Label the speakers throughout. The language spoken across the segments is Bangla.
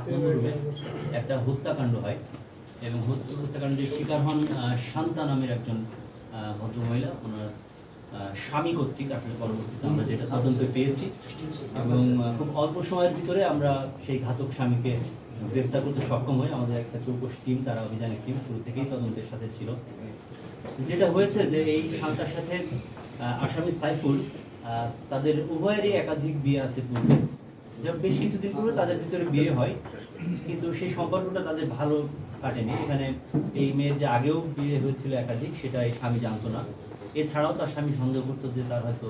Speaker 1: মরুভূমে একটা হত্যাকাণ্ড হয় এবং হত্যাকাণ্ডের শিকার হন শান্তা নামের একজন ভদ্রমহিলা। ওনার স্বামী কর্তৃক আসলে পরবর্তীতে আমরা যেটা তদন্তে পেয়েছি এবং খুব অল্প সময়ের ভিতরে আমরা সেই ঘাতক স্বামীকে গ্রেফতার করতে সক্ষম হই। আমাদের একটা চৌকস টিম, তারা অভিযানের টিম শুরু থেকেই তদন্তের সাথে ছিল। যেটা হয়েছে যে এই শান্তার সাথে আসামি সাইফুল, তাদের উভয়েরই একাধিক বিয়ে আছে পূর্বে। যা বেশ কিছুদিন পূর্বে তাদের ভিতরে বিয়ে হয়, কিন্তু সেই সম্পর্কটা তাদের ভালো কাটেনি। এখানে এই মেয়ের যে আগেও বিয়ে হয়েছিল একাধিক, সেটা এই স্বামী জানতো না। এছাড়াও তার স্বামী সন্দেহ করতো যে তার হয়তো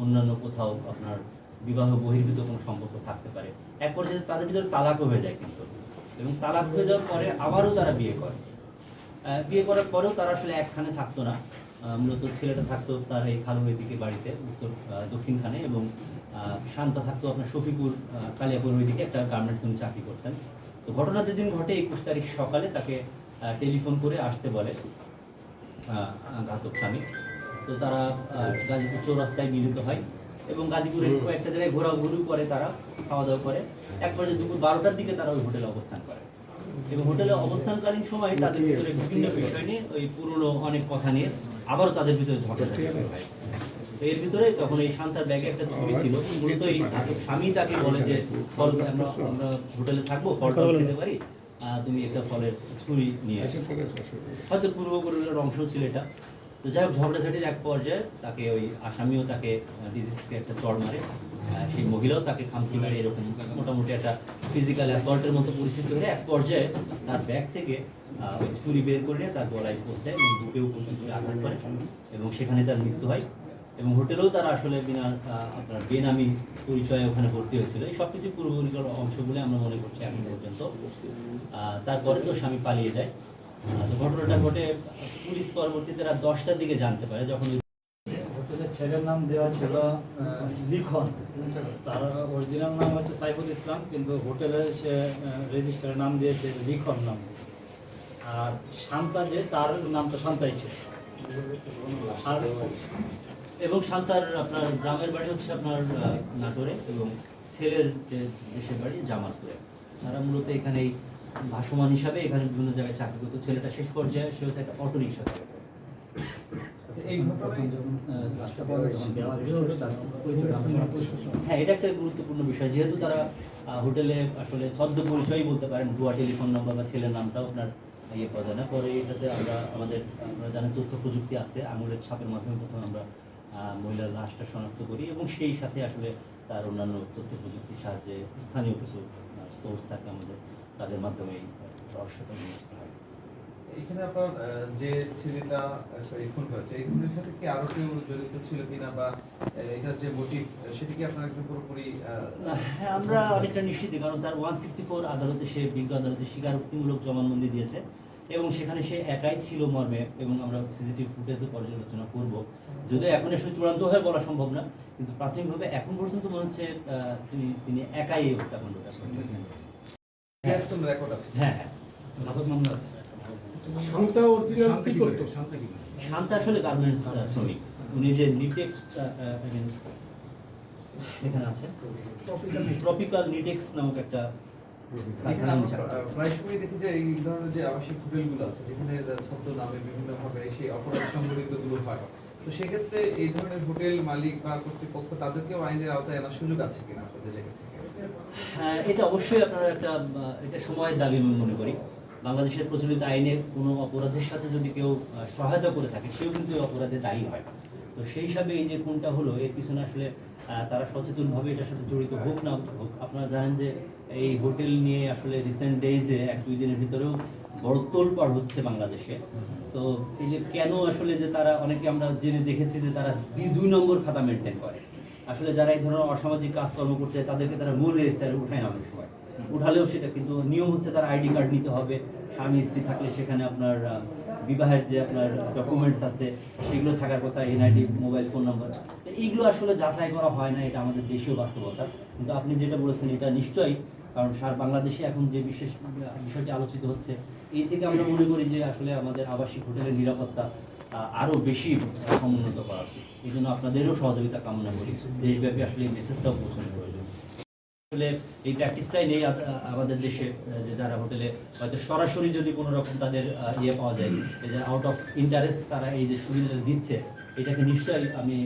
Speaker 1: অন্যান্য কোথাও আপনার বিবাহ বহির্ভূত কোনো সম্পর্ক থাকতে পারে। এক পর্যায়ে তাদের ভিতরে তালাকও হয়ে যায় কিন্তু, এবং তালাক হয়ে যাওয়ার পরে আবারও তারা বিয়ে করে। বিয়ে করার পরেও তারা আসলে একখানে থাকতো না। মূলত ছেলেটা থাকতো তার এই খালু ওইদিকে বাড়িতে উত্তর দক্ষিণখানে, এবং শান্তা থাকতো আপনার শফিপুর কালিয়াপুর ওইদিকে একটা গার্মেন্টস উনি চাকরি করতেন। তো ঘটনা যেদিন ঘটে 21 তারিখ সকালে তাকে টেলিফোন করে আসতে বলে ঘাতক স্বামী। তো তারা গাজীপুর চৌরাস্তায় মিলিত হয় এবং গাজীপুরের কয়েকটা জায়গায় ঘোরাঘুরি করে, তারা খাওয়া দাওয়া করে। এক পর্যায়ে দুপুর 12টার দিকে তারা ওই হোটেলে অবস্থান করে এবং হোটেলে অবস্থানকালীন সময় তাদের ভিতরে বিভিন্ন বিষয় নিয়ে, ওই পুরনো অনেক কথা নিয়ে আবারও তাদের ভিতরে ঝগড়াঝাটি শুরু হয়। তো এর ভিতরে তখন এই শান্তার ব্যাগে একটা ছুরি ছিল। মূলত এই স্বামী তাকে বলে যে ফল আমরা হোটেলে থাকবো, ফলটা খেতে পারি, তুমি একটা ফলের ছুরি নিয়ে আসো। হয়তো পূর্বপুরুষের অংশ ছিল এটা। তো যাই হোক, ঝগড়াঝাটির এক পর্যায়ে তাকে ওই আসামিও তাকে ডিজিজকে একটা চড় মারে, সেই মহিলাও তাকে খামচি মারে। এরকম মোটামুটি একটা ফিজিক্যাল অ্যাসল্টের মতো পরিস্থিতি হয়ে এক পর্যায়ে তার ব্যাগ থেকে ওই ছুরি বের করে তার গলায় পোঁচ দেয় এবং বুকেও প্রচুর করে আঘাত করে এবং সেখানে তার মৃত্যু হয়। এবং হোটেলেও তারা আসলে বিনা আপনার বেনামি পরিচয়ে ওখানে ভর্তি হয়েছিল। এই সব কিছু পূর্বপরিকল্পিত অংশগুলো আমরা মনে করছি এখন পর্যন্ত। তারপরে তো স্বামী পালিয়ে যায়। তো ঘটনাটা ঘটে পুলিশ পরবর্তীতে রাত 10টার দিকে জানতে পারে, যখন
Speaker 2: হোটেলের ছেলের নাম দেওয়া ছিল লিখন। তার অরিজিনাল নাম হচ্ছে সাইফুল ইসলাম, কিন্তু হোটেলে সে রেজিস্টারের নাম দিয়েছে লিখন নাম। আর শান্তা যে, তার নামটা শান্তাই ছিল।
Speaker 1: এবং শান্তার আপনার গ্রামের বাড়ি হচ্ছে আপনার নাটোরে এবং ছেলের যে দেশের বাড়ি জামালপুরে। তারা মূলত এখানে ভাসমান হিসাবে এখানে বিভিন্ন জায়গায় চাকরি করতো। ছেলেটা শেষ পর্যায়ে সে হচ্ছে একটা অটো রিক্সা চালাতো। হ্যাঁ, এটা একটা গুরুত্বপূর্ণ বিষয়, যেহেতু তারা হোটেলে আসলে ছদ্ম পরিচয় বলতে পারেন, ভুয়া টেলিফোন নাম্বার বা ছেলের নামটাও আপনার ইয়ে পাওয়া যায় না। পরে এটাতে আমরা আমাদের আপনারা জানেন তথ্য প্রযুক্তি আছে, আঙুলের ছাপের মাধ্যমে প্রথমে আমরা মহিলার লাশটা শনাক্ত করি এবং সেই সাথে আসলে তার অন্যান্য তথ্য প্রযুক্তির সাহায্যে স্থানীয় কিছু সোর্স থাকে আমাদের, তাদের মাধ্যমে রহস্যটা নিয়ে আসতে হয়।
Speaker 3: এখানে আপনার যে ছেলেটা খুন হয়েছে, এই খুনের সাথে কি আরো কেউ জড়িত ছিল কিনা, বা এটার যে মোটিভ সেটা কি আপনার একদম পুরোপুরি?
Speaker 1: হ্যাঁ, আমরা অনেকটা নিশ্চিত, কারণ তার 164 আদালতে সে বিজ্ঞ আদালতে স্বীকারোক্তিমূলক জবানবন্দি দিয়েছে এবং সেখানে সে একাই ছিল মর্মে, এবং আমরা সিসিটিভি ফুটেজও পর্যালোচনা করব। যদিও এখন আসলে চূড়ান্তভাবে বলা সম্ভব না, কিন্তু প্রাথমিকভাবে এখন পর্যন্ত মনে হচ্ছে তিনি একাই এই হত্যাকাণ্ডটা করেছেন। হ্যাঁ হ্যাঁ,
Speaker 2: মামলা আছে।
Speaker 1: শান্তা আসলে গার্মেন্টস শ্রমিক। উনি যে নিটেক্স এখানে আছে, ট্রপিক্যাল নিটেক্স নামক একটা
Speaker 3: প্রায় সময় দেখি যে এই ধরনের যে আবাসিক হোটেলগুলো আছে, যেখানে ছদ্ম নামে বিভিন্নভাবে সেই অপরাধ সংগঠিত গুলো হয়, তো সেক্ষেত্রে এই ধরনের হোটেল মালিক বা কর্তৃপক্ষ তাদেরকেও আইনের আওতায় আনার সুযোগ আছে কিনা আপনাদের জায়গা থেকে?
Speaker 1: হ্যাঁ, এটা অবশ্যই আপনারা এটা সময়ের দাবি আমি মনে করি। বাংলাদেশের প্রচলিত আইনে কোনো অপরাধের সাথে যদি কেউ সহায়তা করে থাকে, সেও কিন্তু অপরাধে দায়ী হয়। তো সেই হিসাবে এই যে কোনটা হলো, এর পিছনে আসলে তারা সচেতনভাবে এটার সাথে জড়িত হোক না হোক। আপনারা জানেন যে এই হোটেল নিয়ে আসলে রিসেন্ট ডেইজে 1-2 দিনের ভিতরেও বড় তোলপাড় হচ্ছে বাংলাদেশে। তো এই যে কেন আসলে যে তারা, অনেকে আমরা জেনে দেখেছি যে তারা 2 নম্বর খাতা মেনটেন করে। আসলে যারা এই ধরনের অসামাজিক কাজকর্ম করতে চায় তাদেরকে তারা মূল রেজিস্টারে উঠায় না, অনেক সময় উঠালেও সেটা কিন্তু নিয়ম হচ্ছে তার আইডি কার্ড নিতে হবে, স্বামী স্ত্রী থাকলে সেখানে আপনার বিবাহের যে আপনার ডকুমেন্টস আছে সেগুলো থাকার কথা, এনআইডি, মোবাইল ফোন নাম্বার, এইগুলো আসলে যাচাই করা হয় না। এটা আমাদের দেশীয় বাস্তবতা। কিন্তু আপনি যেটা বলেছেন এটা নিশ্চয়ই, কারণ বাংলাদেশে এখন যে বিশেষ বিষয়টি আলোচিত হচ্ছে, এই থেকে আমরা মনে করি যে আসলে আমাদের আবাসিক হোটেলের নিরাপত্তা আরও বেশি সমুন্নত করা উচিত। এই জন্য আপনাদেরও সহযোগিতা কামনা করি। দেশব্যাপী আসলে এই মেসেজটাও পৌঁছানো প্রয়োজন। আসলে এই প্র্যাকটিসটাই নেই আমাদের দেশে, যে যারা হোটেলে হয়তো সরাসরি যদি কোনো রকম তাদের ইয়ে পাওয়া যায়, এই যে আউট অফ ইন্টারেস্ট তারা এই যে সুবিধাটা দিচ্ছে, এটাকে নিশ্চয়ই আমি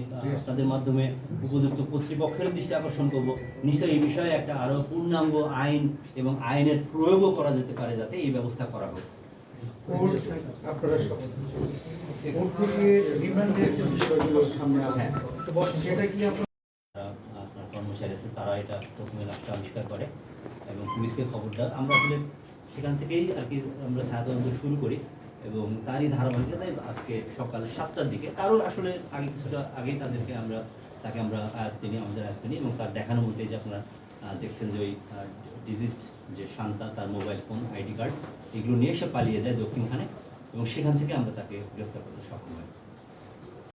Speaker 1: তাদের মাধ্যমে উপযুক্ত কর্তৃপক্ষের দৃষ্টি আকর্ষণ করব। নিশ্চয়ই এই বিষয়ে একটা আরও পূর্ণাঙ্গ আইন এবং আইনের প্রয়োগও করা যেতে পারে, যাতে এই ব্যবস্থা করা হোক।
Speaker 4: আপনারা কোর্ট থেকে রিমান্ডের যে বিষয়গুলো সামনে আসে, তো সেটা কি আপনার
Speaker 1: আপনার কর্মচারী আছে, তারা এটা প্রথমে লাশটা আবিষ্কার করে এবং পুলিশকে খবর দেয়। আমরা আসলে সেখান থেকেই আর কি আমরা ছায়াতদন্ত শুরু করি এবং তারই ধারাবাহিকতায় আজকে সকাল 7টার দিকে, কারণ আসলে আগে কিছুটা আগেই তাকে আমরা আয়ত্তে নিই, আমাদের আয়ত্তে নিই এবং তার দেখানো মধ্যে যে আপনারা দেখছেন যে ওই ডিজিজড যে শান্তা, তার মোবাইল ফোন, আইডি কার্ড, এগুলো নিয়ে সে পালিয়ে যায় দক্ষিণখানে এবং সেখান থেকে আমরা তাকে গ্রেফতার করতে সক্ষম হই।